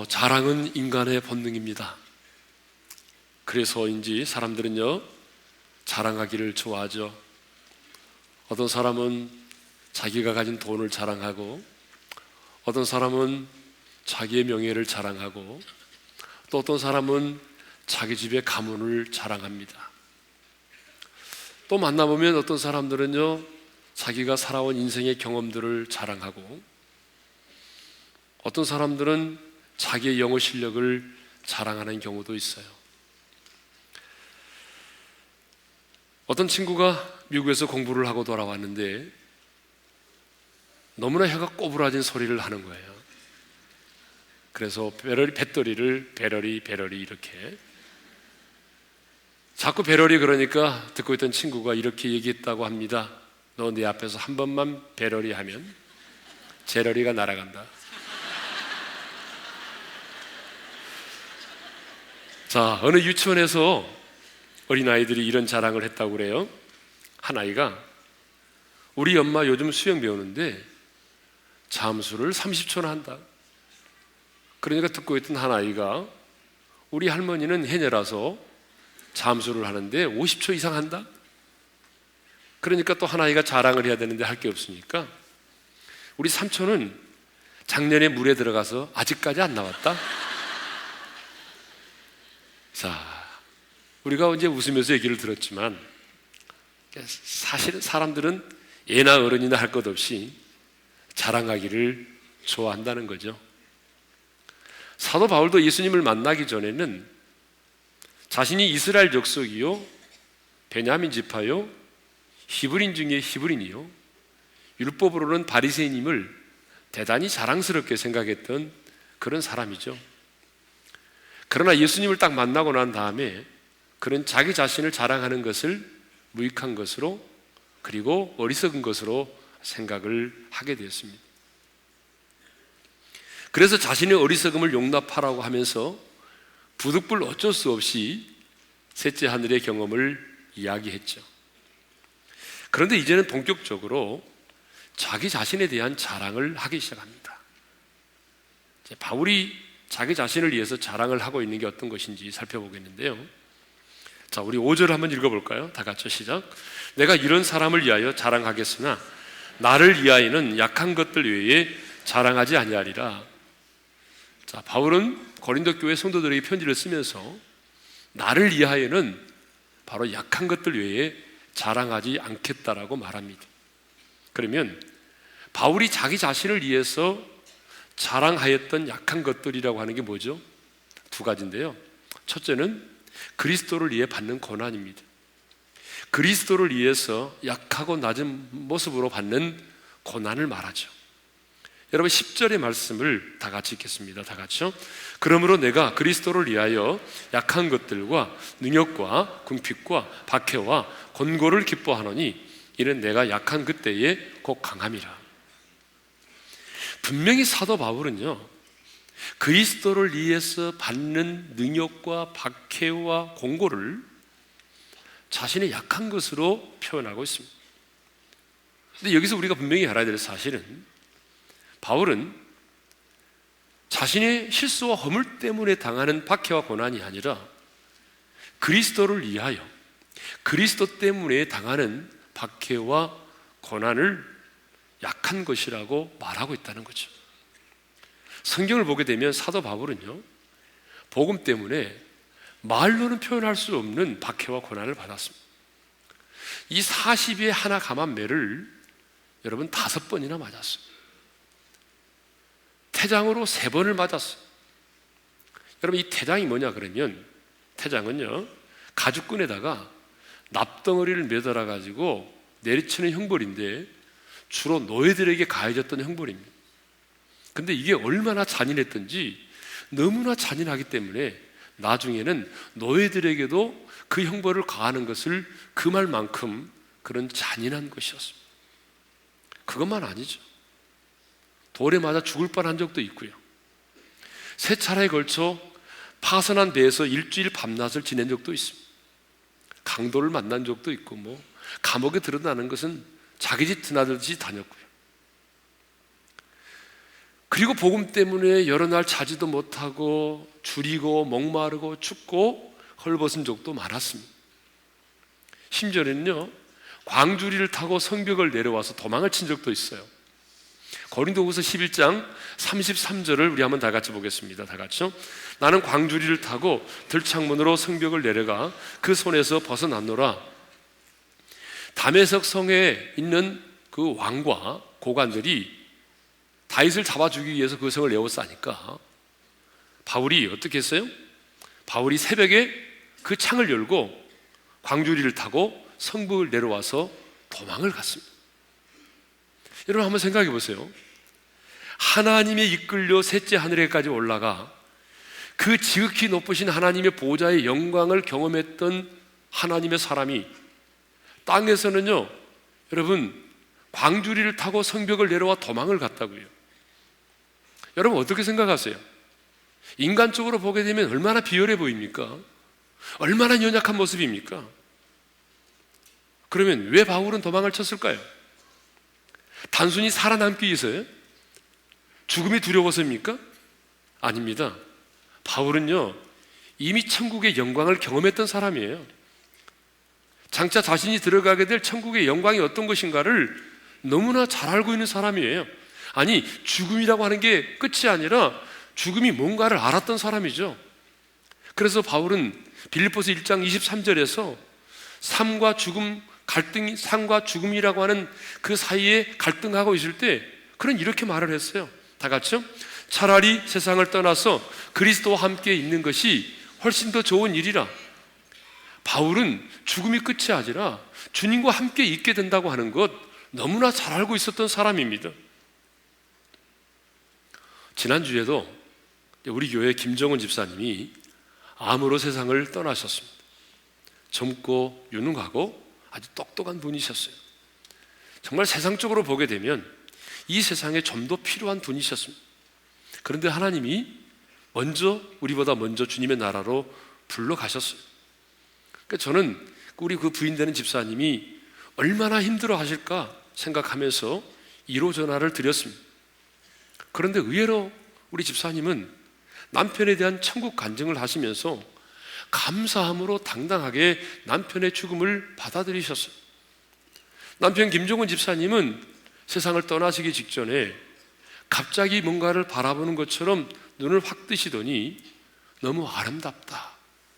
자랑은 인간의 본능입니다. 그래서인지 사람들은요, 자랑하기를 좋아하죠. 어떤 사람은 자기가 가진 돈을 자랑하고, 어떤 사람은 자기의 명예를 자랑하고, 또 어떤 사람은 자기 집의 가문을 자랑합니다. 또 만나보면 어떤 사람들은요, 자기가 살아온 인생의 경험들을 자랑하고, 어떤 사람들은 자기의 영어 실력을 자랑하는 경우도 있어요. 어떤 친구가 미국에서 공부를 하고 돌아왔는데 너무나 혀가 꼬부라진 소리를 하는 거예요. 그래서 배터리를 배러리 이렇게 자꾸 배러리 그러니까 듣고 있던 친구가 이렇게 얘기했다고 합니다. 너 내 앞에서 한 번만 배러리 하면 제러리가 날아간다. 자, 어느 유치원에서 어린아이들이 이런 자랑을 했다고 그래요. 한 아이가 우리 엄마 요즘 수영 배우는데 잠수를 30초나 한다. 그러니까 듣고 있던 한 아이가 우리 할머니는 해녀라서 잠수를 하는데 50초 이상 한다. 그러니까 또 한 아이가 자랑을 해야 되는데 할 게 없으니까 우리 삼촌은 작년에 물에 들어가서 아직까지 안 나왔다. 자, 우리가 이제 웃으면서 얘기를 들었지만 사실은 사람들은 예나 어른이나 할 것 없이 자랑하기를 좋아한다는 거죠. 사도 바울도 예수님을 만나기 전에는 자신이 이스라엘 족속이요, 베냐민 지파요, 히브리인 중에 히브리인이요, 율법으로는 바리새인임을 대단히 자랑스럽게 생각했던 그런 사람이죠. 그러나 예수님을 딱 만나고 난 다음에 그런 자기 자신을 자랑하는 것을 무익한 것으로, 그리고 어리석은 것으로 생각을 하게 되었습니다. 그래서 자신의 어리석음을 용납하라고 하면서 부득불 어쩔 수 없이 셋째 하늘의 경험을 이야기했죠. 그런데 이제는 본격적으로 자기 자신에 대한 자랑을 하기 시작합니다. 바울이 자기 자신을 위해서 자랑을 하고 있는 게 어떤 것인지 살펴보겠는데요. 자, 우리 5절 한번 읽어볼까요? 다 같이 시작. 내가 이런 사람을 위하여 자랑하겠으나 나를 위하여는 약한 것들 외에 자랑하지 아니하리라. 자, 바울은 고린도 교회 성도들에게 편지를 쓰면서 나를 위하여는 바로 약한 것들 외에 자랑하지 않겠다라고 말합니다. 그러면 바울이 자기 자신을 위해서 자랑하였던 약한 것들이라고 하는 게 뭐죠? 두 가지인데요. 첫째는 그리스도를 위해 받는 고난입니다. 그리스도를 위해서 약하고 낮은 모습으로 받는 고난을 말하죠. 여러분 10절의 말씀을 다 같이 읽겠습니다. 다 같이요. 그러므로 내가 그리스도를 위하여 약한 것들과 능욕과 궁핍과 박해와 곤고를 기뻐하노니 이는 내가 약한 그때에 곧 강함이라. 분명히 사도 바울은요, 그리스도를 위해서 받는 능욕과 박해와 곤고를 자신의 약한 것으로 표현하고 있습니다. 근데 여기서 우리가 분명히 알아야 될 사실은 바울은 자신의 실수와 허물 때문에 당하는 박해와 고난이 아니라 그리스도를 위하여 그리스도 때문에 당하는 박해와 고난을 약한 것이라고 말하고 있다는 거죠. 성경을 보게 되면 사도 바울은요, 복음 때문에 말로는 표현할 수 없는 박해와 고난을 받았습니다. 이 40의 하나 감한 매를 여러분 5번이나 맞았습니다. 태장으로 3번을 맞았어요. 여러분 이 태장이 뭐냐 그러면, 태장은요 가죽끈에다가 납덩어리를 매달아 가지고 내리치는 형벌인데 주로 노예들에게 가해졌던 형벌입니다. 근데 이게 얼마나 잔인했던지 너무나 잔인하기 때문에 나중에는 노예들에게도 그 형벌을 가하는 것을 금할 만큼 그런 잔인한 것이었습니다. 그것만 아니죠. 돌에 맞아 죽을 뻔한 적도 있고요. 3차례에 걸쳐 파선한 배에서 일주일 밤낮을 지낸 적도 있습니다. 강도를 만난 적도 있고 감옥에 들어가는 것은 자기 집 드나들듯이 다녔고요. 그리고 복음 때문에 여러 날 자지도 못하고 줄이고 목마르고 춥고 헐벗은 적도 많았습니다. 심지어는요, 광주리를 타고 성벽을 내려와서 도망을 친 적도 있어요. 고린도후서 11장 33절을 우리 한번 다 같이 보겠습니다. 다 같이요. 나는 광주리를 타고 들창문으로 성벽을 내려가 그 손에서 벗어났노라. 다메섹 성에 있는 그 왕과 고관들이 다윗을 잡아주기 위해서 그 성을 에워싸니까 바울이 어떻게 했어요? 바울이 새벽에 그 창을 열고 광주리를 타고 성벽을 내려와서 도망을 갔습니다. 여러분 한번 생각해 보세요. 하나님에 이끌려 셋째 하늘에까지 올라가 그 지극히 높으신 하나님의 보좌의 영광을 경험했던 하나님의 사람이 땅에서는요, 여러분 광주리를 타고 성벽을 내려와 도망을 갔다고요. 여러분 어떻게 생각하세요? 인간적으로 보게 되면 얼마나 비열해 보입니까? 얼마나 연약한 모습입니까? 그러면 왜 바울은 도망을 쳤을까요? 단순히 살아남기 위해서요? 죽음이 두려워서입니까? 아닙니다. 바울은요, 이미 천국의 영광을 경험했던 사람이에요. 장차 자신이 들어가게 될 천국의 영광이 어떤 것인가를 너무나 잘 알고 있는 사람이에요. 아니, 죽음이라고 하는 게 끝이 아니라 죽음이 뭔가를 알았던 사람이죠. 그래서 바울은 빌립보서 1장 23절에서 삶과 죽음이라고 하는 그 사이에 갈등하고 있을 때 그는 이렇게 말을 했어요. 다 같이요. 차라리 세상을 떠나서 그리스도와 함께 있는 것이 훨씬 더 좋은 일이라. 바울은 죽음이 끝이 아니라 주님과 함께 있게 된다고 하는 것 너무나 잘 알고 있었던 사람입니다. 지난주에도 우리 교회 김정은 집사님이 암으로 세상을 떠나셨습니다. 젊고 유능하고 아주 똑똑한 분이셨어요. 정말 세상적으로 보게 되면 이 세상에 좀 더 필요한 분이셨습니다. 그런데 하나님이 우리보다 먼저 주님의 나라로 불러가셨어요. 그러니까 저는 우리 그 부인 되는 집사님이 얼마나 힘들어 하실까 생각하면서 1호 전화를 드렸습니다. 그런데 의외로 우리 집사님은 남편에 대한 천국 간증을 하시면서 감사함으로 당당하게 남편의 죽음을 받아들이셨어요. 남편 김종은 집사님은 세상을 떠나시기 직전에 갑자기 뭔가를 바라보는 것처럼 눈을 확 뜨시더니 너무 아름답다,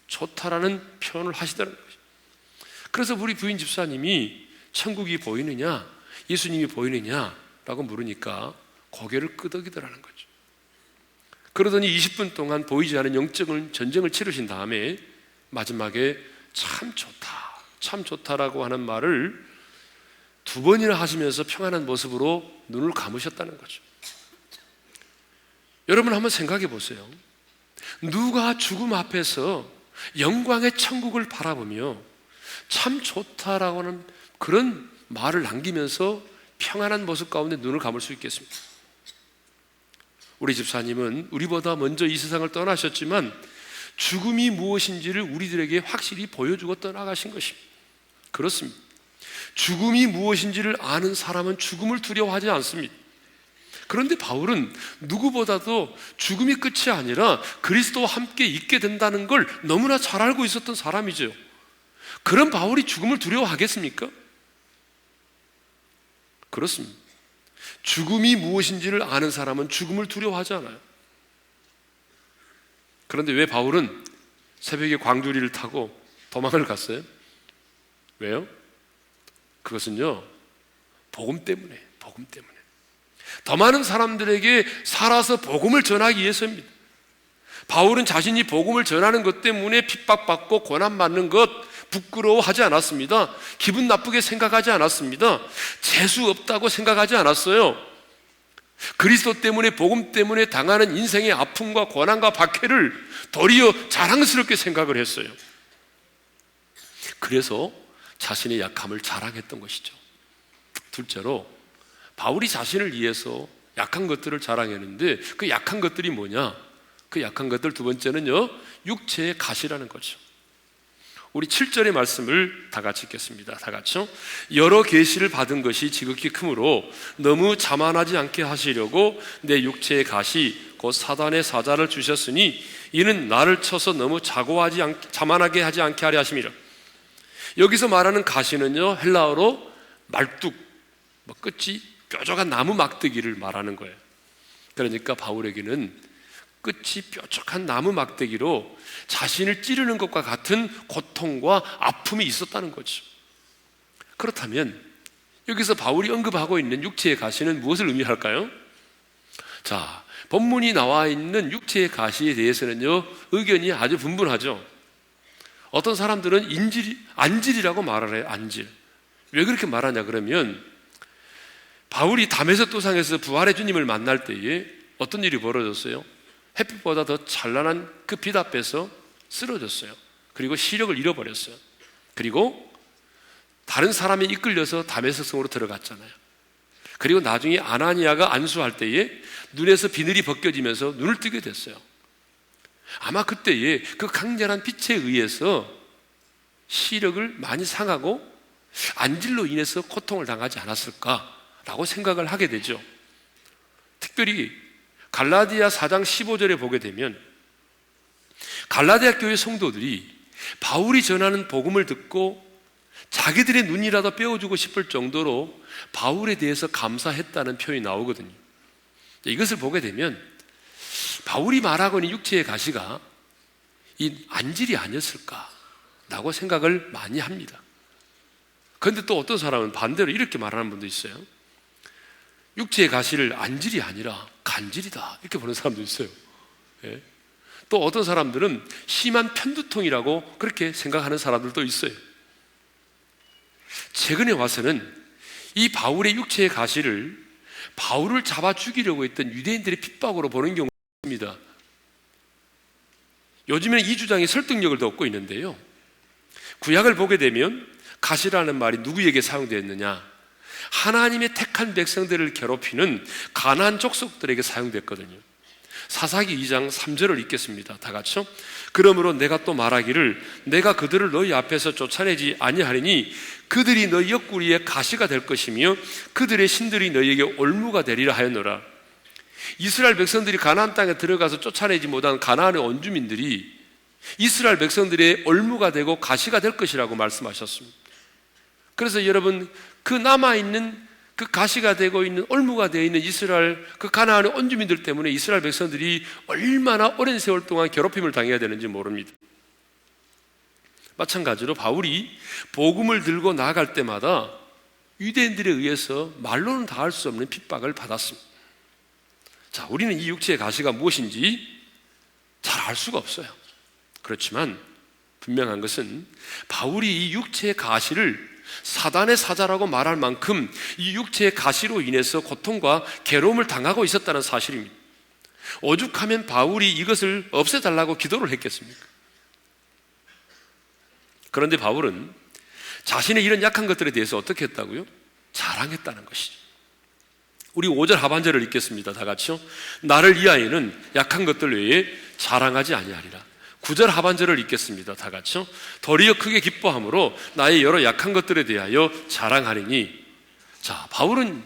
좋다라는 표현을 하시더라는 거죠. 그래서 우리 부인 집사님이 천국이 보이느냐, 예수님이 보이느냐라고 물으니까 고개를 끄덕이더라는 거죠. 그러더니 20분 동안 보이지 않은 영적인 전쟁을 치르신 다음에 마지막에 참 좋다, 참 좋다라고 하는 말을 2번이나 하시면서 평안한 모습으로 눈을 감으셨다는 거죠. 여러분 한번 생각해 보세요. 누가 죽음 앞에서 영광의 천국을 바라보며 참 좋다라고 하는 그런 말을 남기면서 평안한 모습 가운데 눈을 감을 수 있겠습니까? 우리 집사님은 우리보다 먼저 이 세상을 떠나셨지만 죽음이 무엇인지를 우리들에게 확실히 보여주고 떠나가신 것입니다. 그렇습니다. 죽음이 무엇인지를 아는 사람은 죽음을 두려워하지 않습니다. 그런데 바울은 누구보다도 죽음이 끝이 아니라 그리스도와 함께 있게 된다는 걸 너무나 잘 알고 있었던 사람이죠. 그런 바울이 죽음을 두려워하겠습니까? 그렇습니다. 죽음이 무엇인지를 아는 사람은 죽음을 두려워하지 않아요. 그런데 왜 바울은 새벽에 광주리를 타고 도망을 갔어요? 왜요? 그것은요, 복음 때문에. 더 많은 사람들에게 살아서 복음을 전하기 위해서입니다. 바울은 자신이 복음을 전하는 것 때문에 핍박받고 고난받는 것 부끄러워하지 않았습니다. 기분 나쁘게 생각하지 않았습니다. 재수 없다고 생각하지 않았어요. 그리스도 때문에, 복음 때문에 당하는 인생의 아픔과 고난과 박해를 도리어 자랑스럽게 생각을 했어요. 그래서 자신의 약함을 자랑했던 것이죠. 둘째로 바울이 자신을 위해서 약한 것들을 자랑했는데 그 약한 것들이 뭐냐? 그 약한 것들 두 번째는요, 육체의 가시라는 거죠. 우리 7절의 말씀을 다 같이 읽겠습니다. 다 같이요. 여러 계시를 받은 것이 지극히 크므로 너무 자만하지 않게 하시려고 내 육체의 가시 곧 사단의 사자를 주셨으니 이는 나를 쳐서 너무 자만하게 하지 않게 하려 하심이라. 여기서 말하는 가시는요, 헬라어로 말뚝, 끝이 뾰족한 나무 막대기를 말하는 거예요. 그러니까 바울에게는 끝이 뾰족한 나무 막대기로 자신을 찌르는 것과 같은 고통과 아픔이 있었다는 거죠. 그렇다면 여기서 바울이 언급하고 있는 육체의 가시는 무엇을 의미할까요? 자, 본문이 나와 있는 육체의 가시에 대해서는요, 의견이 아주 분분하죠. 어떤 사람들은 안질이라고 말을 해요. 안질. 왜 그렇게 말하냐 그러면 바울이 다메섹 도상에서 부활의 주님을 만날 때에 어떤 일이 벌어졌어요? 햇빛보다 더 찬란한 그 빛 앞에서 쓰러졌어요. 그리고 시력을 잃어버렸어요. 그리고 다른 사람이 이끌려서 다메섹 성으로 들어갔잖아요. 그리고 나중에 아나니아가 안수할 때에 눈에서 비늘이 벗겨지면서 눈을 뜨게 됐어요. 아마 그때에 그 강렬한 빛에 의해서 시력을 많이 상하고 안질로 인해서 고통을 당하지 않았을까라고 생각을 하게 되죠. 특별히 갈라디아 4장 15절에 보게 되면 갈라디아 교회 성도들이 바울이 전하는 복음을 듣고 자기들의 눈이라도 빼어주고 싶을 정도로 바울에 대해서 감사했다는 표현이 나오거든요. 이것을 보게 되면 바울이 말하고 있는 육체의 가시가 이 안질이 아니었을까라고 생각을 많이 합니다. 그런데 또 어떤 사람은 반대로 이렇게 말하는 분도 있어요. 육체의 가시를 안질이 아니라 간질이다 이렇게 보는 사람도 있어요. 예. 또 어떤 사람들은 심한 편두통이라고 그렇게 생각하는 사람들도 있어요. 최근에 와서는 이 바울의 육체의 가시를 바울을 잡아 죽이려고 했던 유대인들의 핍박으로 보는 경우가 있습니다. 요즘에는 이 주장이 설득력을 더 얻고 있는데요, 구약을 보게 되면 가시라는 말이 누구에게 사용되었느냐? 하나님의 택한 백성들을 괴롭히는 가나안 족속들에게 사용됐거든요. 사사기 2장 3절을 읽겠습니다. 다 같이요. 그러므로 내가 또 말하기를 내가 그들을 너희 앞에서 쫓아내지 아니하리니 그들이 너희 옆구리에 가시가 될 것이며 그들의 신들이 너희에게 올무가 되리라 하였노라. 이스라엘 백성들이 가나안 땅에 들어가서 쫓아내지 못한 가나안의 원주민들이 이스라엘 백성들의 올무가 되고 가시가 될 것이라고 말씀하셨습니다. 그래서 여러분, 그 남아있는 그 가시가 되고 있는 올무가 되어 있는 이스라엘 그 가나안의 원주민들 때문에 이스라엘 백성들이 얼마나 오랜 세월 동안 괴롭힘을 당해야 되는지 모릅니다. 마찬가지로 바울이 복음을 들고 나아갈 때마다 유대인들에 의해서 말로는 다 할 수 없는 핍박을 받았습니다. 자, 우리는 이 육체의 가시가 무엇인지 잘 알 수가 없어요. 그렇지만 분명한 것은 바울이 이 육체의 가시를 사단의 사자라고 말할 만큼 이 육체의 가시로 인해서 고통과 괴로움을 당하고 있었다는 사실입니다. 오죽하면 바울이 이것을 없애달라고 기도를 했겠습니까? 그런데 바울은 자신의 이런 약한 것들에 대해서 어떻게 했다고요? 자랑했다는 것이죠. 우리 5절 하반절을 읽겠습니다. 다 같이요. 나를 위하여는 약한 것들 외에 자랑하지 아니하리라. 9절 하반절을 읽겠습니다. 다 같이요. 도리어 크게 기뻐함으로 나의 여러 약한 것들에 대하여 자랑하리니. 자, 바울은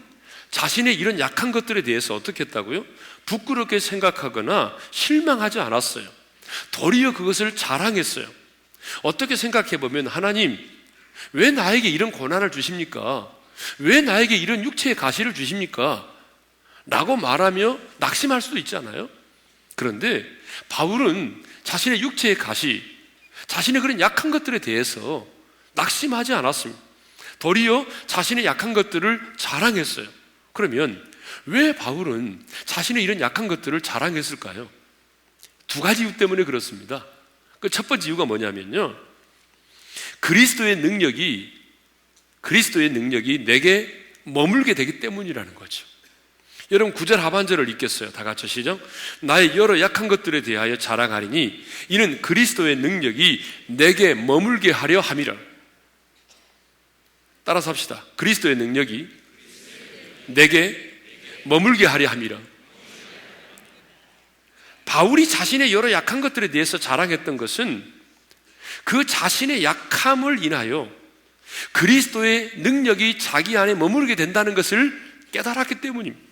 자신의 이런 약한 것들에 대해서 어떻게 했다고요? 부끄럽게 생각하거나 실망하지 않았어요. 도리어 그것을 자랑했어요. 어떻게 생각해보면 하나님, 왜 나에게 이런 고난을 주십니까? 왜 나에게 이런 육체의 가시를 주십니까? 라고 말하며 낙심할 수도 있잖아요. 그런데 바울은 자신의 육체의 가시, 자신의 그런 약한 것들에 대해서 낙심하지 않았습니다. 도리어 자신의 약한 것들을 자랑했어요. 그러면 왜 바울은 자신의 이런 약한 것들을 자랑했을까요? 두 가지 이유 때문에 그렇습니다. 그 첫 번째 이유가 뭐냐면요, 그리스도의 능력이 내게 머물게 되기 때문이라는 거죠. 여러분 9절 하반절을 읽겠어요. 다 같이 시작. 나의 여러 약한 것들에 대하여 자랑하리니 이는 그리스도의 능력이 내게 머물게 하려 함이라. 따라서 합시다. 그리스도의 능력이 내게 머물게 하려 함이라. 바울이 자신의 여러 약한 것들에 대해서 자랑했던 것은 그 자신의 약함을 인하여 그리스도의 능력이 자기 안에 머무르게 된다는 것을 깨달았기 때문입니다.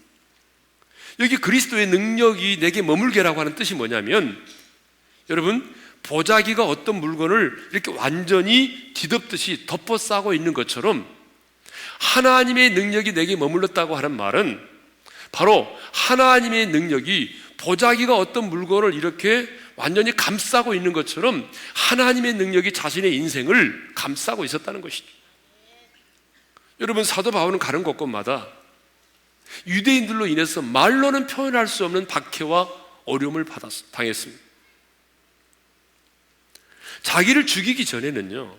여기 그리스도의 능력이 내게 머물게라고 하는 뜻이 뭐냐면, 여러분, 보자기가 어떤 물건을 이렇게 완전히 뒤덮듯이 덮어 싸고 있는 것처럼 하나님의 능력이 내게 머물렀다고 하는 말은 바로 하나님의 능력이 보자기가 어떤 물건을 이렇게 완전히 감싸고 있는 것처럼 하나님의 능력이 자신의 인생을 감싸고 있었다는 것이죠. 여러분, 사도 바울은 가는 곳곳마다 유대인들로 인해서 말로는 표현할 수 없는 박해와 어려움을 당했습니다. 자기를 죽이기 전에는요,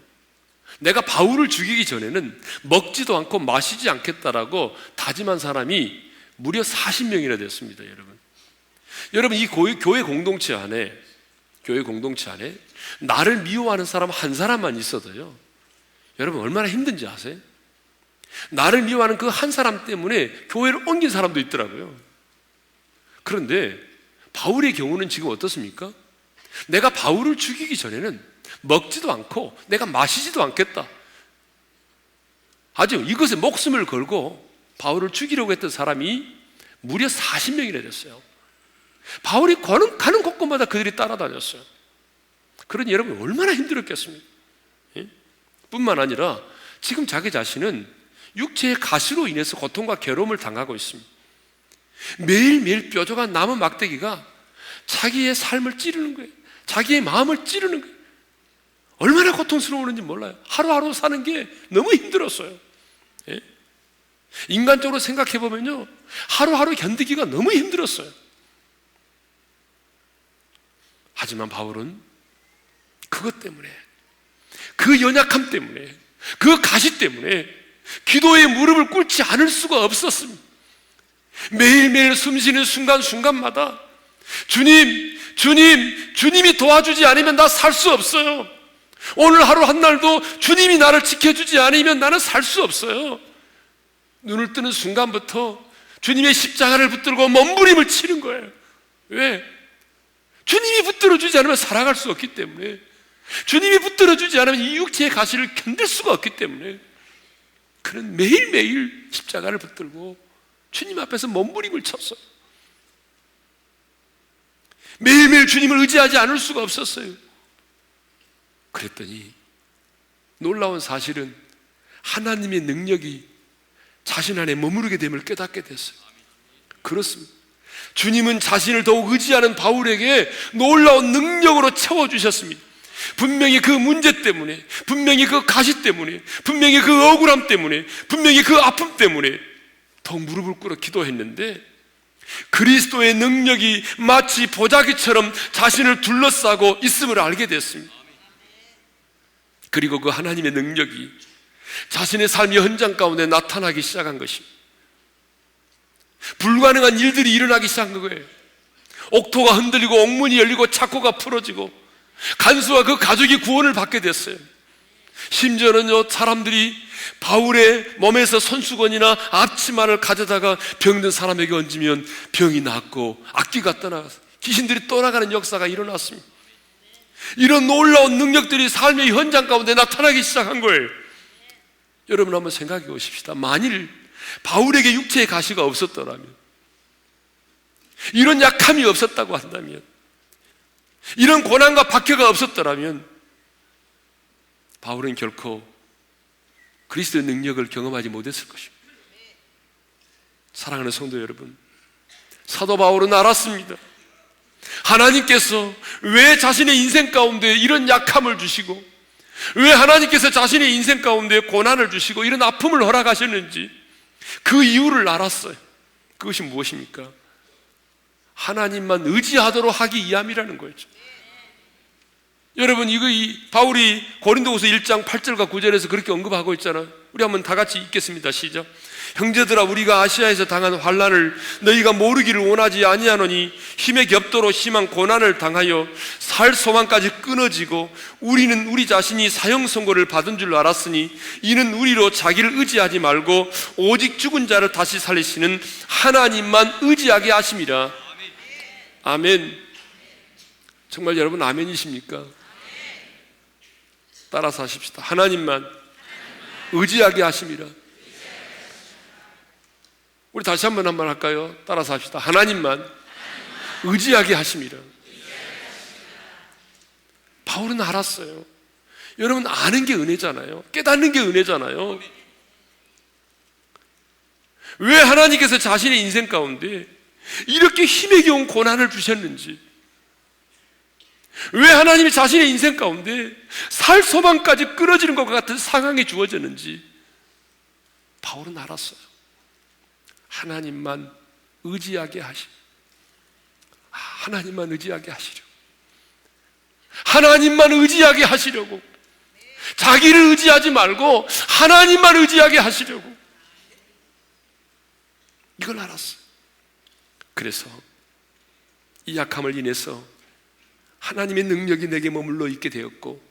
내가 바울을 죽이기 전에는 먹지도 않고 마시지 않겠다라고 다짐한 사람이 무려 40명이나 됐습니다. 여러분, 이 교회 공동체 안에 나를 미워하는 사람 한 사람만 있어도요, 여러분 얼마나 힘든지 아세요? 나를 미워하는 그 한 사람 때문에 교회를 옮긴 사람도 있더라고요. 그런데 바울의 경우는 지금 어떻습니까? 내가 바울을 죽이기 전에는 먹지도 않고 내가 마시지도 않겠다, 아주 이것에 목숨을 걸고 바울을 죽이려고 했던 사람이 무려 40명이나 됐어요. 바울이 가는 곳곳마다 그들이 따라다녔어요. 그러니 여러분 얼마나 힘들었겠습니까? 예? 뿐만 아니라 지금 자기 자신은 육체의 가시로 인해서 고통과 괴로움을 당하고 있습니다. 매일매일 뾰족한 나무 막대기가 자기의 삶을 찌르는 거예요. 자기의 마음을 찌르는 거예요. 얼마나 고통스러웠는지 몰라요. 하루하루 사는 게 너무 힘들었어요. 예? 인간적으로 생각해 보면요, 하루하루 견디기가 너무 힘들었어요. 하지만 바울은 그것 때문에, 그 연약함 때문에, 그 가시 때문에 기도의 무릎을 꿇지 않을 수가 없었습니다. 매일매일 숨쉬는 순간순간마다 주님이 도와주지 않으면 나 살 수 없어요. 오늘 하루 한 날도 주님이 나를 지켜주지 않으면 나는 살 수 없어요. 눈을 뜨는 순간부터 주님의 십자가를 붙들고 몸부림을 치는 거예요. 왜? 주님이 붙들어주지 않으면 살아갈 수 없기 때문에, 주님이 붙들어주지 않으면 이 육체의 가시를 견딜 수가 없기 때문에, 그는 매일매일 십자가를 붙들고 주님 앞에서 몸부림을 쳤어요. 매일매일 주님을 의지하지 않을 수가 없었어요. 그랬더니 놀라운 사실은 하나님의 능력이 자신 안에 머무르게 됨을 깨닫게 됐어요. 그렇습니다. 주님은 자신을 더욱 의지하는 바울에게 놀라운 능력으로 채워주셨습니다. 분명히 그 문제 때문에, 분명히 그 가시 때문에, 분명히 그 억울함 때문에, 분명히 그 아픔 때문에 더욱 무릎을 꿇어 기도했는데, 그리스도의 능력이 마치 보자기처럼 자신을 둘러싸고 있음을 알게 됐습니다. 그리고 그 하나님의 능력이 자신의 삶의 현장 가운데 나타나기 시작한 것입니다. 불가능한 일들이 일어나기 시작한 거예요. 옥토가 흔들리고 옥문이 열리고 착고가 풀어지고 간수와 그 가족이 구원을 받게 됐어요. 심지어는요, 사람들이 바울의 몸에서 손수건이나 앞치마를 가져다가 병든 사람에게 얹으면 병이 낫고 악귀가 떠나가서 귀신들이 떠나가는 역사가 일어났습니다. 이런 놀라운 능력들이 삶의 현장 가운데 나타나기 시작한 거예요. 여러분 한번 생각해 보십시다. 만일 바울에게 육체의 가시가 없었더라면, 이런 약함이 없었다고 한다면, 이런 고난과 박해가 없었더라면 바울은 결코 그리스도의 능력을 경험하지 못했을 것입니다. 사랑하는 성도 여러분, 사도 바울은 알았습니다. 하나님께서 왜 자신의 인생 가운데 이런 약함을 주시고, 왜 하나님께서 자신의 인생 가운데 고난을 주시고 이런 아픔을 허락하셨는지 그 이유를 알았어요. 그것이 무엇입니까? 하나님만 의지하도록 하기 위함이라는 거죠. 여러분, 바울이 고린도후서 1장 8절과 9절에서 그렇게 언급하고 있잖아요. 우리 한번 다 같이 읽겠습니다. 시작. 형제들아, 우리가 아시아에서 당한 환난을 너희가 모르기를 원하지 아니하노니 힘에 겹도록 심한 고난을 당하여 살 소망까지 끊어지고 우리는 우리 자신이 사형 선고를 받은 줄 알았으니 이는 우리로 자기를 의지하지 말고 오직 죽은 자를 다시 살리시는 하나님만 의지하게 하심이라. 아멘. 정말 여러분 아멘이십니까? 따라서 하십시다. 하나님만 의지하게 하심이라. 우리 다시 한번 할까요? 따라서 합시다. 하나님만 의지하게 하심이라. 바울은 알았어요. 여러분, 아는 게 은혜잖아요. 깨닫는 게 은혜잖아요. 왜 하나님께서 자신의 인생 가운데 이렇게 힘에 겨운 고난을 주셨는지, 왜 하나님이 자신의 인생 가운데 살 소망까지 끊어지는 것과 같은 상황이 주어졌는지 바울은 알았어요. 하나님만 의지하게 하나님만 의지하게 하시려고, 하나님만 의지하게 하시려고, 자기를 의지하지 말고 하나님만 의지하게 하시려고, 이걸 알았어요. 그래서 이 약함을 인해서 하나님의 능력이 내게 머물러 있게 되었고,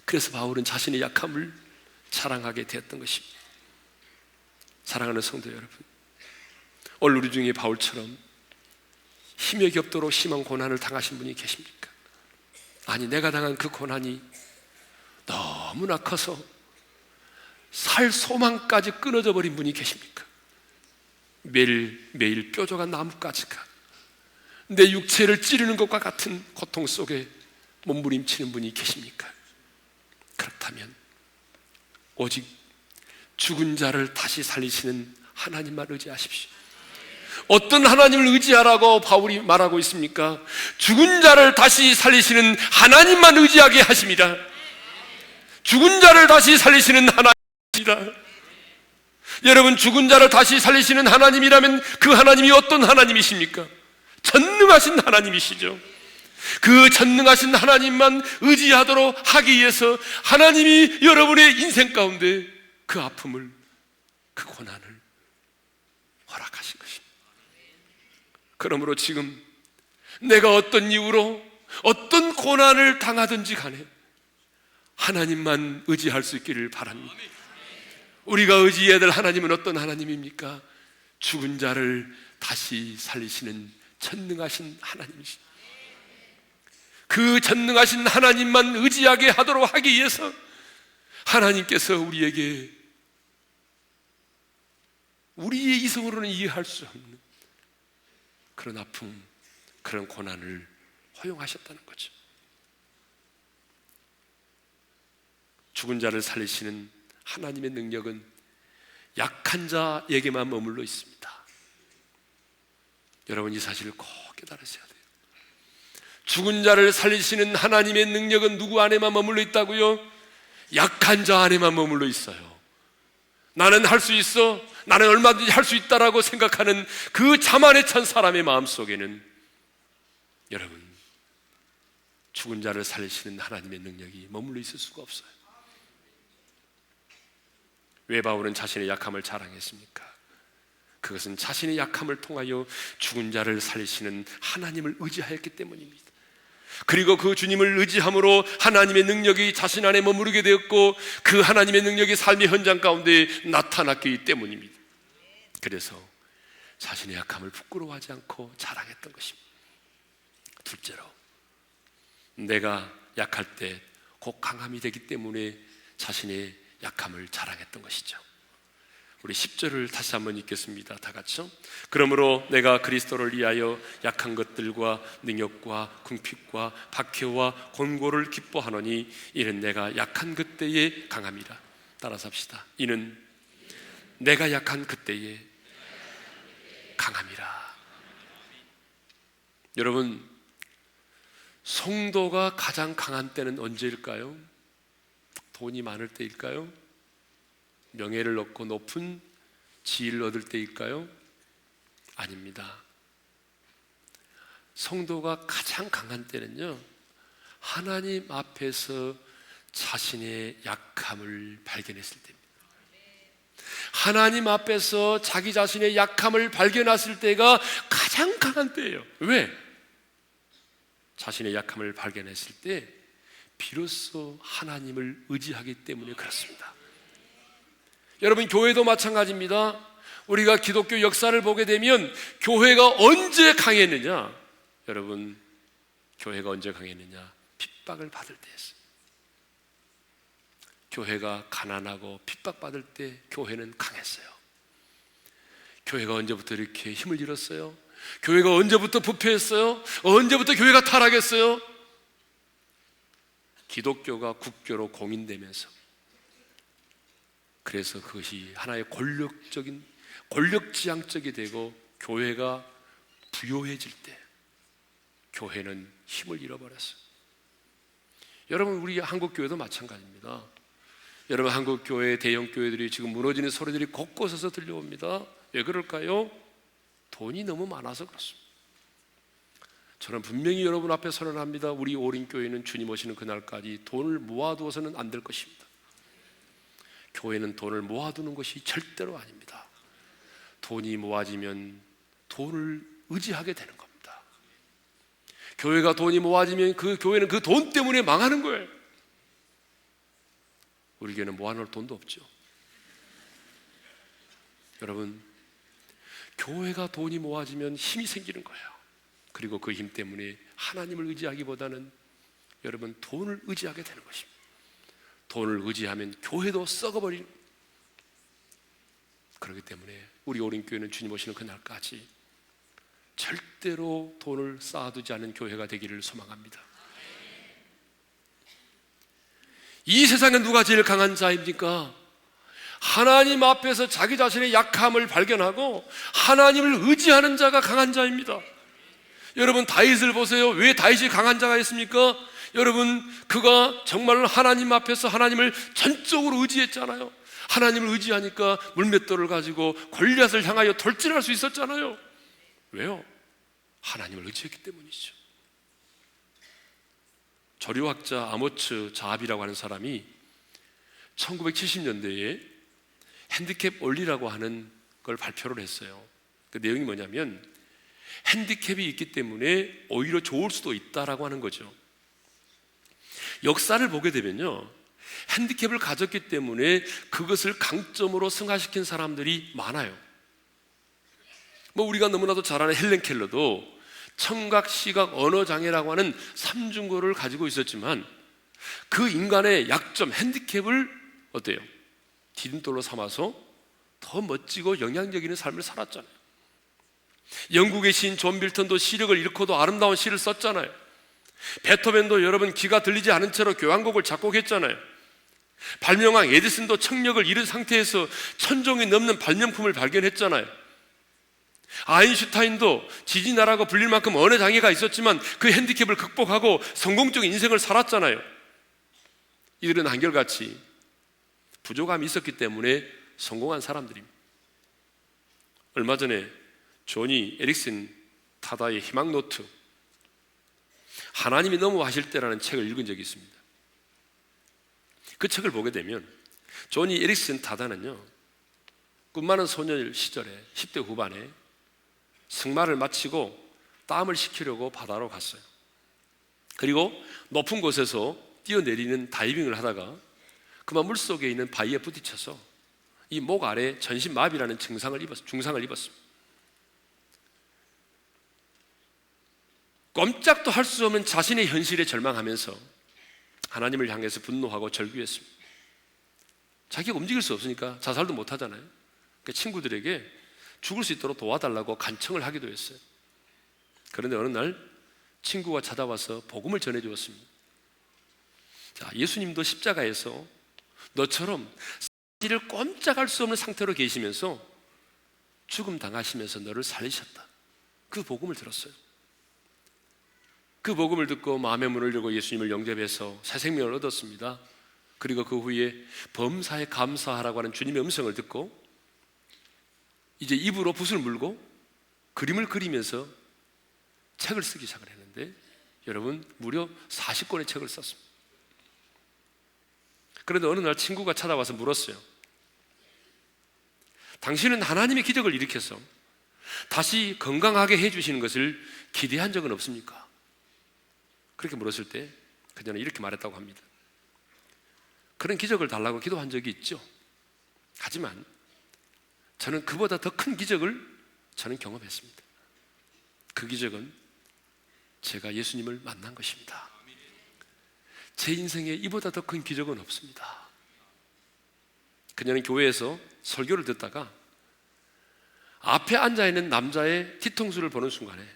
그래서 바울은 자신의 약함을 자랑하게 되었던 것입니다. 사랑하는 성도 여러분, 오늘 우리 중에 바울처럼 힘에 겹도록 심한 고난을 당하신 분이 계십니까? 아니, 내가 당한 그 고난이 너무나 커서 살 소망까지 끊어져 버린 분이 계십니까? 매일 뾰족한 나뭇가지가 내 육체를 찌르는 것과 같은 고통 속에 몸부림치는 분이 계십니까? 그렇다면 오직 죽은 자를 다시 살리시는 하나님만 의지하십시오. 어떤 하나님을 의지하라고 바울이 말하고 있습니까? 죽은 자를 다시 살리시는 하나님만 의지하게 하십니다. 죽은 자를 다시 살리시는 하나님입니다. 여러분, 죽은 자를 다시 살리시는 하나님이라면 그 하나님이 어떤 하나님이십니까? 전능하신 하나님이시죠. 그 전능하신 하나님만 의지하도록 하기 위해서 하나님이 여러분의 인생 가운데 그 아픔을, 그 고난을 허락하신 것입니다. 그러므로 지금 내가 어떤 이유로 어떤 고난을 당하든지 간에 하나님만 의지할 수 있기를 바랍니다. 우리가 의지해야 될 하나님은 어떤 하나님입니까? 죽은 자를 다시 살리시는 전능하신 하나님이십니다. 그 전능하신 하나님만 의지하게 하도록 하기 위해서 하나님께서 우리에게 우리의 이성으로는 이해할 수 없는 그런 아픔, 그런 고난을 허용하셨다는 거죠. 죽은 자를 살리시는 하나님의 능력은 약한 자에게만 머물러 있습니다. 여러분, 이 사실을 꼭 깨달으셔야 돼요. 죽은 자를 살리시는 하나님의 능력은 누구 안에만 머물러 있다고요? 약한 자 안에만 머물러 있어요. 나는 할 수 있어, 나는 얼마든지 할 수 있다라고 생각하는 그 자만에 찬 사람의 마음속에는 여러분, 죽은 자를 살리시는 하나님의 능력이 머물러 있을 수가 없어요. 왜 바울은 자신의 약함을 자랑했습니까? 그것은 자신의 약함을 통하여 죽은 자를 살리시는 하나님을 의지하였기 때문입니다. 그리고 그 주님을 의지함으로 하나님의 능력이 자신 안에 머무르게 되었고, 그 하나님의 능력이 삶의 현장 가운데 나타났기 때문입니다. 그래서 자신의 약함을 부끄러워하지 않고 자랑했던 것입니다. 둘째로, 내가 약할 때 곧 강함이 되기 때문에 자신의 약함을 자랑했던 것이죠. 우리 10절을 다시 한번 읽겠습니다. 다 같이요. 그러므로 내가 그리스도를 위하여 약한 것들과 능력과 궁핍과 박해와 곤고를 기뻐하노니 이는 내가 약한 그때에 강함이라. 따라서 합시다. 이는 내가 약한 그때에 강함이라. 여러분, 성도가 가장 강한 때는 언제일까요? 돈이 많을 때일까요? 명예를 얻고 높은 지위를 얻을 때일까요? 아닙니다. 성도가 가장 강한 때는요, 하나님 앞에서 자신의 약함을 발견했을 때입니다. 하나님 앞에서 자기 자신의 약함을 발견했을 때가 가장 강한 때예요. 왜? 자신의 약함을 발견했을 때 비로소 하나님을 의지하기 때문에 그렇습니다. 여러분, 교회도 마찬가지입니다. 우리가 기독교 역사를 보게 되면 교회가 언제 강했느냐? 여러분, 교회가 언제 강했느냐? 핍박을 받을 때였어요. 교회가 가난하고 핍박받을 때 교회는 강했어요. 교회가 언제부터 이렇게 힘을 잃었어요? 교회가 언제부터 부패했어요? 언제부터 교회가 타락했어요? 기독교가 국교로 공인되면서, 그래서 그것이 하나의 권력지향적이 되고 교회가 부요해질 때 교회는 힘을 잃어버렸어요. 여러분, 우리 한국교회도 마찬가지입니다. 여러분, 한국교회, 대형교회들이 지금 무너지는 소리들이 곳곳에서 들려옵니다. 왜 그럴까요? 돈이 너무 많아서 그렇습니다. 저는 분명히 여러분 앞에 선언합니다. 우리 오린교회는 주님 오시는 그날까지 돈을 모아두어서는 안 될 것입니다. 교회는 돈을 모아두는 것이 절대로 아닙니다. 돈이 모아지면 돈을 의지하게 되는 겁니다. 교회가 돈이 모아지면 그 교회는 그 돈 때문에 망하는 거예요. 우리 교회는 모아놓을 돈도 없죠. 여러분, 교회가 돈이 모아지면 힘이 생기는 거예요. 그리고 그 힘 때문에 하나님을 의지하기보다는 여러분 돈을 의지하게 되는 것입니다. 돈을 의지하면 교회도 썩어버리는 거예요. 그렇기 때문에 우리 오린교회는 주님 오시는 그날까지 절대로 돈을 쌓아두지 않은 교회가 되기를 소망합니다. 이 세상에 누가 제일 강한 자입니까? 하나님 앞에서 자기 자신의 약함을 발견하고 하나님을 의지하는 자가 강한 자입니다. 여러분, 다윗을 보세요. 왜 다윗이 강한 자가 있습니까? 여러분, 그가 정말 하나님 앞에서 하나님을 전적으로 의지했잖아요. 하나님을 의지하니까 물맷돌을 가지고 골리앗을 향하여 돌진할 수 있었잖아요. 왜요? 하나님을 의지했기 때문이죠. 조류학자 아모츠 자압이라고 하는 사람이 1970년대에 핸디캡 원리라고 하는 걸 발표를 했어요. 그 내용이 뭐냐면 핸디캡이 있기 때문에 오히려 좋을 수도 있다라고 하는 거죠. 역사를 보게 되면요, 핸디캡을 가졌기 때문에 그것을 강점으로 승화시킨 사람들이 많아요. 우리가 너무나도 잘 아는 헬렌 켈러도 청각, 시각, 언어 장애라고 하는 삼중고를 가지고 있었지만 그 인간의 약점, 핸디캡을 어때요? 디딤돌로 삼아서 더 멋지고 영향력 있는 삶을 살았잖아요. 영국의 시인 존 밀턴도 시력을 잃고도 아름다운 시를 썼잖아요. 베토벤도 여러분 귀가 들리지 않은 채로 교향곡을 작곡했잖아요. 발명왕 에디슨도 청력을 잃은 상태에서 1000종이 넘는 발명품을 발견했잖아요. 아인슈타인도 지진아라고 불릴 만큼 언어 장애가 있었지만 그 핸디캡을 극복하고 성공적인 인생을 살았잖아요. 이들은 한결같이 부족함이 있었기 때문에 성공한 사람들입니다. 얼마 전에 조니 에릭슨 타다의 희망노트, 하나님이 너무 하실 때라는 책을 읽은 적이 있습니다. 그 책을 보게 되면 조니 에릭슨 타다는요, 꿈 많은 소년 시절에 10대 후반에 승마를 마치고 땀을 식히려고 바다로 갔어요. 그리고 높은 곳에서 뛰어내리는 다이빙을 하다가 그만 물속에 있는 바위에 부딪혀서 이 목 아래 전신마비라는 중상을 입었습니다. 꼼짝도 할 수 없는 자신의 현실에 절망하면서 하나님을 향해서 분노하고 절규했습니다. 자기가 움직일 수 없으니까 자살도 못 하잖아요. 그러니까 친구들에게 죽을 수 있도록 도와달라고 간청을 하기도 했어요. 그런데 어느 날 친구가 찾아와서 복음을 전해주었습니다. 자, 예수님도 십자가에서 너처럼 사실을 꼼짝할 수 없는 상태로 계시면서 죽음 당하시면서 너를 살리셨다. 그 복음을 들었어요. 그 복음을 듣고 마음의 문을 열고 예수님을 영접해서 새 생명을 얻었습니다. 그리고 그 후에 범사에 감사하라고 하는 주님의 음성을 듣고 이제 입으로 붓을 물고 그림을 그리면서 책을 쓰기 시작을 했는데 여러분 무려 40권의 책을 썼습니다. 그런데 어느 날 친구가 찾아와서 물었어요. 당신은 하나님의 기적을 일으켜서 다시 건강하게 해주시는 것을 기대한 적은 없습니까? 그렇게 물었을 때 그녀는 이렇게 말했다고 합니다. 그런 기적을 달라고 기도한 적이 있죠. 하지만 저는 그보다 더 큰 기적을 저는 경험했습니다. 그 기적은 제가 예수님을 만난 것입니다. 제 인생에 이보다 더 큰 기적은 없습니다. 그녀는 교회에서 설교를 듣다가 앞에 앉아있는 남자의 뒤통수를 보는 순간에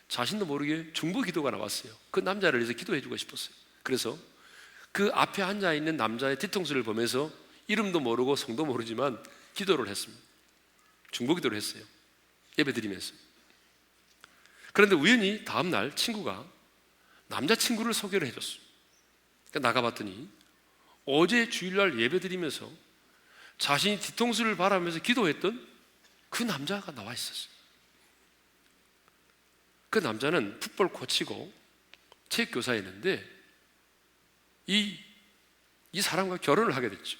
자신도 모르게 중보 기도가 나왔어요. 그 남자를 위해서 기도해주고 싶었어요. 그래서 그 앞에 앉아있는 남자의 뒤통수를 보면서 이름도 모르고 성도 모르지만 기도를 했습니다. 중보 기도를 했어요. 예배드리면서. 그런데 우연히 다음날 친구가 남자친구를 소개를 해줬어요. 그러니까 나가봤더니 어제 주일날 예배드리면서 자신이 뒤통수를 바라보면서 기도했던 그 남자가 나와 있었어요. 그 남자는 풋볼 코치고 체육교사였는데 이 사람과 결혼을 하게 됐죠.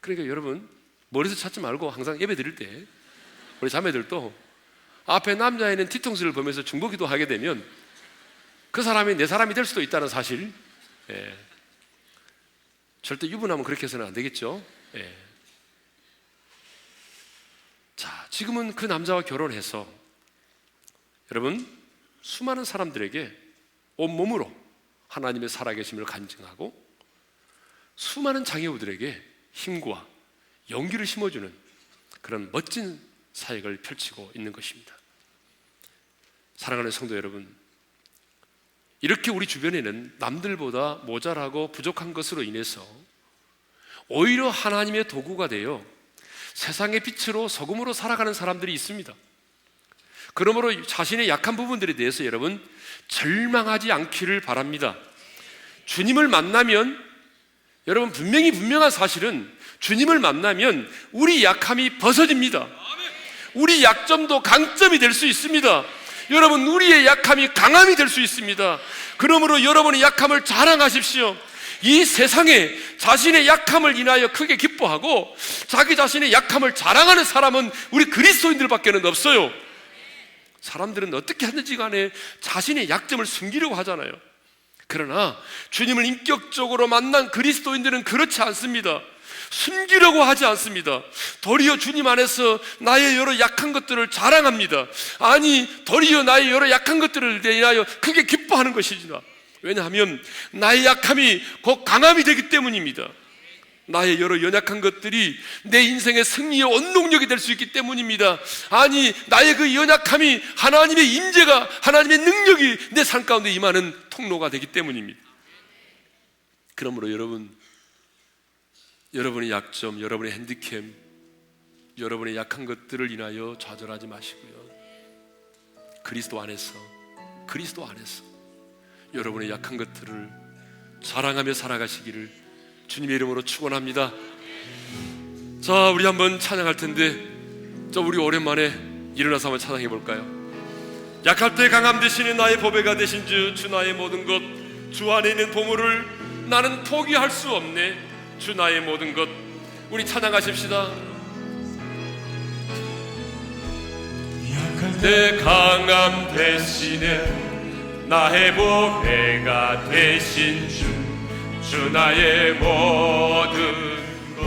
그러니까 여러분, 머리에서 찾지 말고 항상 예배 드릴 때 우리 자매들도 앞에 남자애는 뒤통수를 보면서 중보기도 하게 되면 그 사람이 내 사람이 될 수도 있다는 사실. 절대 유부남은 그렇게 해서는 안 되겠죠. 자, 지금은 그 남자와 결혼해서 여러분, 수많은 사람들에게 온몸으로 하나님의 살아계심을 간증하고 수많은 장애우들에게 힘과 용기를 심어주는 그런 멋진 사역을 펼치고 있는 것입니다. 사랑하는 성도 여러분, 이렇게 우리 주변에는 남들보다 모자라고 부족한 것으로 인해서 오히려 하나님의 도구가 되어 세상의 빛으로 소금으로 살아가는 사람들이 있습니다. 그러므로 자신의 약한 부분들에 대해서 여러분 절망하지 않기를 바랍니다. 주님을 만나면 여러분 분명한 사실은 주님을 만나면 우리 약함이 벗어집니다. 우리 약점도 강점이 될 수 있습니다. 여러분, 우리의 약함이 강함이 될 수 있습니다. 그러므로 여러분의 약함을 자랑하십시오. 이 세상에 자신의 약함을 인하여 크게 기뻐하고 자기 자신의 약함을 자랑하는 사람은 우리 그리스도인들밖에는 없어요. 사람들은 어떻게 하든지 간에 자신의 약점을 숨기려고 하잖아요. 그러나 주님을 인격적으로 만난 그리스도인들은 그렇지 않습니다. 숨기려고 하지 않습니다. 도리어 주님 안에서 나의 여러 약한 것들을 자랑합니다. 아니, 도리어 나의 여러 약한 것들을 대하여 크게 기뻐하는 것이지라. 왜냐하면 나의 약함이 곧 강함이 되기 때문입니다. 나의 여러 연약한 것들이 내 인생의 승리의 원동력이 될 수 있기 때문입니다. 아니, 나의 그 연약함이 하나님의 임재가, 하나님의 능력이 내 삶 가운데 임하는 통로가 되기 때문입니다. 그러므로 여러분의 약점, 여러분의 핸디캡, 여러분의 약한 것들을 인하여 좌절하지 마시고요. 그리스도 안에서 여러분의 약한 것들을 자랑하며 살아가시기를 주님의 이름으로 축원합니다. 자, 우리 한번 찬양할 텐데, 우리 오랜만에 일어나서 한번 찬양해 볼까요? 약할 때 강함 되시는 나의 보배가 되신 주 나의 모든 것, 주 안에 있는 보물을 나는 포기할 수 없네. 주 나의 모든 것. 우리 찬양하십시다. 약할 때 강함 대신에 나의 보배가 되신 주 나의 모든 것,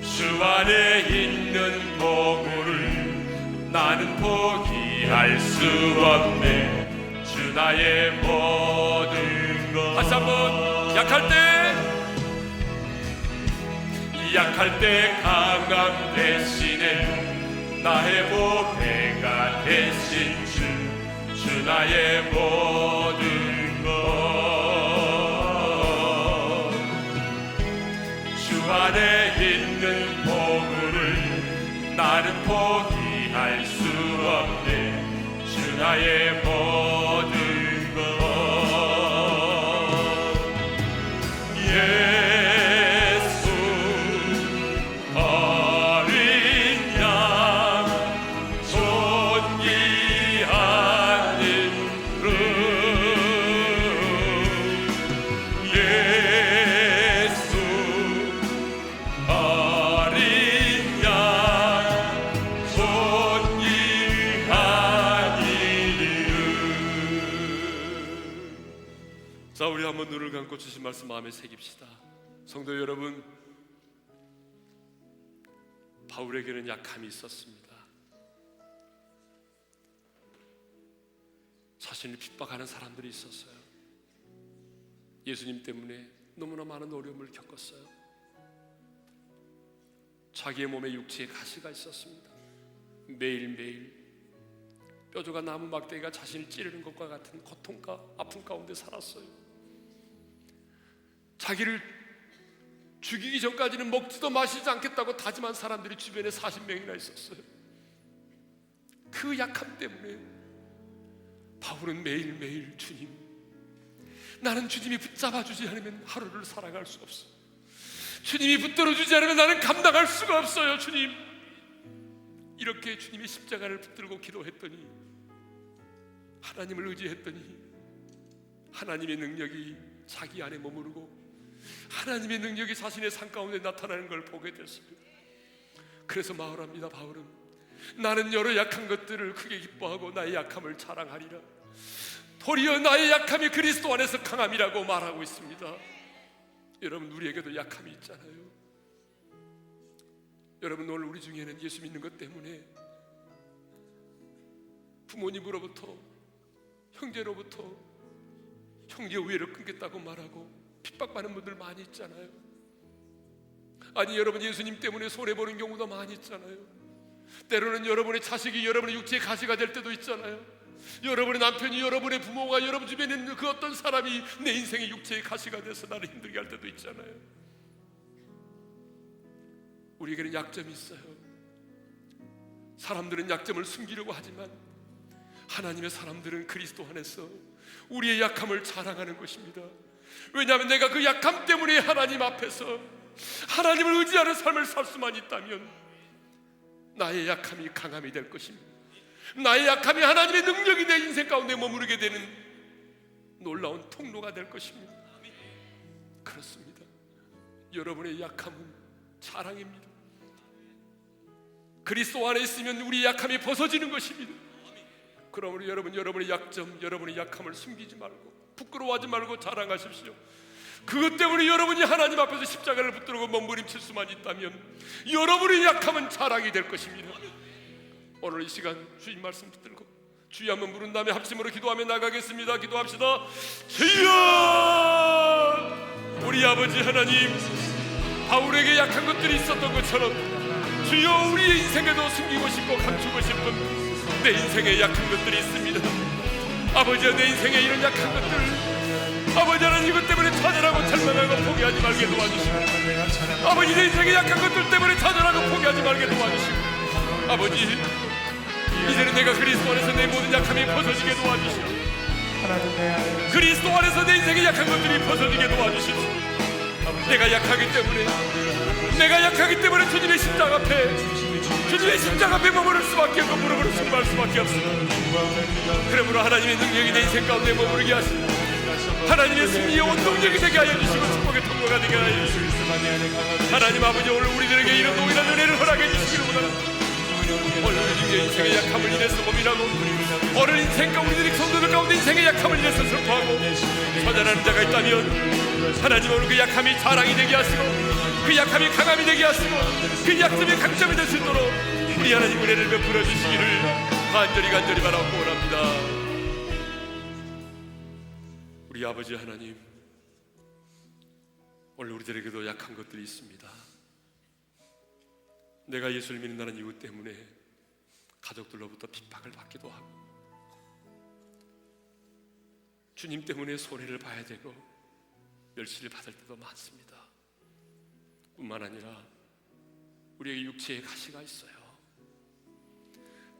주 안에 있는 보물을 나는 포기할 수 없네. 주 나의 모든 것. 다시 한번. 약할 때 강함 대신에 나의 보배가 되신 주 나의 모든 것, 주 안에 있는 보물을 나는 포기할 수 없네. 주 나의 모든 것. 자, 우리 한번 눈을 감고 주신 말씀 마음에 새깁시다. 성도 여러분, 바울에게는 약함이 있었습니다. 자신을 핍박하는 사람들이 있었어요. 예수님 때문에 너무나 많은 어려움을 겪었어요. 자기의 몸에 육체에 가시가 있었습니다. 매일매일 뼈조가 나무 막대기가 자신을 찌르는 것과 같은 고통과 아픔 가운데 살았어요. 자기를 죽이기 전까지는 먹지도 마시지 않겠다고 다짐한 사람들이 주변에 40명이나 있었어요. 그 약함 때문에 바울은 매일매일 주님, 나는 주님이 붙잡아 주지 않으면 하루를 살아갈 수 없어. 주님이 붙들어 주지 않으면 나는 감당할 수가 없어요. 주님, 이렇게 주님의 십자가를 붙들고 기도했더니, 하나님을 의지했더니 하나님의 능력이 자기 안에 머무르고 하나님의 능력이 자신의 삶 가운데 나타나는 걸 보게 됐습니다. 그래서 말합니다. 바울은 나는 여러 약한 것들을 크게 기뻐하고 나의 약함을 자랑하리라. 도리어 나의 약함이 그리스도 안에서 강함이라고 말하고 있습니다. 여러분, 우리에게도 약함이 있잖아요. 여러분, 오늘 우리 중에는 예수 믿는 것 때문에 부모님으로부터, 형제로부터 형제 우애를 끊겠다고 말하고 핍박받는 분들 많이 있잖아요. 아니, 여러분 예수님 때문에 손해보는 경우도 많이 있잖아요. 때로는 여러분의 자식이 여러분의 육체의 가시가 될 때도 있잖아요. 여러분의 남편이, 여러분의 부모가, 여러분 주변에 있는 그 어떤 사람이 내 인생의 육체의 가시가 돼서 나를 힘들게 할 때도 있잖아요. 우리에게는 약점이 있어요. 사람들은 약점을 숨기려고 하지만 하나님의 사람들은 그리스도 안에서 우리의 약함을 자랑하는 것입니다. 왜냐하면 내가 그 약함 때문에 하나님 앞에서 하나님을 의지하는 삶을 살 수만 있다면 나의 약함이 강함이 될 것입니다. 나의 약함이 하나님의 능력이 내 인생 가운데 머무르게 되는 놀라운 통로가 될 것입니다. 그렇습니다. 여러분의 약함은 자랑입니다. 그리스도 안에 있으면 우리의 약함이 벗어지는 것입니다. 그러므로 여러분, 여러분의 약점, 여러분의 약함을 숨기지 말고 부끄러워하지 말고 자랑하십시오. 그것 때문에 여러분이 하나님 앞에서 십자가를 붙들고 몸부림칠 수만 있다면 여러분의 약함은 자랑이 될 것입니다. 오늘 이 시간 주님 말씀 붙들고 주여 한번 부른 다음에 합심으로 기도하며 나가겠습니다. 기도합시다. 주여! 우리 아버지 하나님, 바울에게 약한 것들이 있었던 것처럼 주여, 우리의 인생에도 숨기고 싶고 감추고 싶은 내 인생에 약한 것들이 있습니다. 아버지야, 내 인생에 이런 약한 것들, 아버지 하나님, 이것 때문에 좌절하고 절망하고 포기하지 말게 도와주시고, 아버지, 내 인생에 약한 것들 때문에 좌절하고 포기하지 말게 도와주시고, 아버지, 이제는 내가 그리스도 안에서 내 모든 약함이 벗어지게 도와주시고, 그리스도 안에서 내 인생의 약한 것들이 벗어지게 도와주시고, 내가 약하기 때문에 주님의 십자가 앞에 머무를 수밖에 없고 무릎으로 순응할 수밖에 없습니다. 그러므로 하나님의 능력이 내 인생 가운데 머무르게 하시고 하나님의 승리의 원동력이 되게 하여 주시고 축복의 통로가 되게 하여 주시고, 하나님 아버지, 오늘 우리들에게 이런 동일한 은혜를 허락해 주시기를 원합니다. 오늘 우리의 인생의 약함을 인해서 고민하고, 오늘 인생과 우리들의 성도들 가운데 인생의 약함을 인해서 슬퍼하고 좌절하는 자가 있다면 하나님, 오늘 그 약함이 자랑이 되게 하시고 그 약함이 강함이 되게 하시고 그 약점이 강점이 될 수 있도록 우리 하나님 은혜를 베풀어 주시기를 간절히 바라고 원합니다. 우리 아버지 하나님, 오늘 우리들에게도 약한 것들이 있습니다. 내가 예수를 믿는다는 이유 때문에 가족들로부터 핍박을 받기도 하고, 주님 때문에 손해를 봐야 되고 멸시를 받을 때도 많습니다. 뿐만 아니라 우리에게 육체의 가시가 있어요.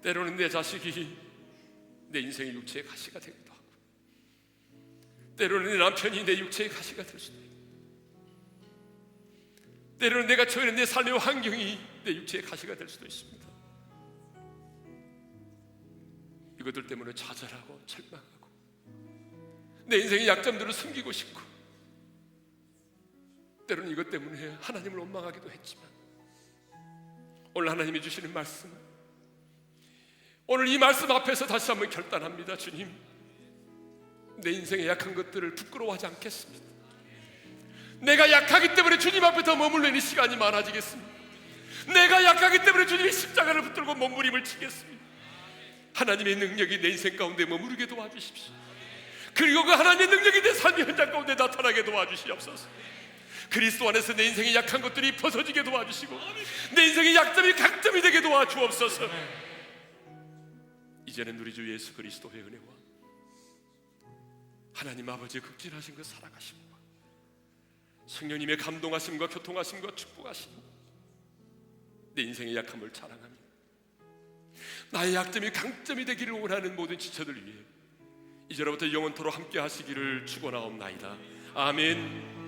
때로는 내 자식이 내 인생의 육체의 가시가 되기도 하고, 때로는 내 남편이 내 육체의 가시가 될 수도 있고, 때로는 내가 처해 있는 내 삶의 환경이 내 육체의 가시가 될 수도 있습니다. 이것들 때문에 좌절하고 절망하고 내 인생의 약점들을 숨기고 싶고, 때로는 이것 때문에 하나님을 원망하기도 했지만, 오늘 하나님이 주시는 말씀, 오늘 이 말씀 앞에서 다시 한번 결단합니다. 주님, 내 인생의 약한 것들을 부끄러워하지 않겠습니다. 내가 약하기 때문에 주님 앞에 더 머물러있는 시간이 많아지겠습니다. 내가 약하기 때문에 주님의 십자가를 붙들고 몸부림을 치겠습니다. 하나님의 능력이 내 인생 가운데 머무르게 도와주십시오. 그리고 그 하나님의 능력이 내 삶의 현장 가운데 나타나게 도와주시옵소서. 그리스도 안에서 내 인생의 약한 것들이 벗어지게 도와주시고 내 인생의 약점이 강점이 되게 도와주옵소서. 이제는 우리 주 예수 그리스도의 은혜와 하나님 아버지의 극진하신 그 사랑하심과 성령님의 감동하심과 교통하심과 축복하심, 내 인생의 약함을 자랑하며 나의 약점이 강점이 되기를 원하는 모든 지체들 위해 이제로부터 영원토록 함께 하시기를 축원하옵나이다. 아멘.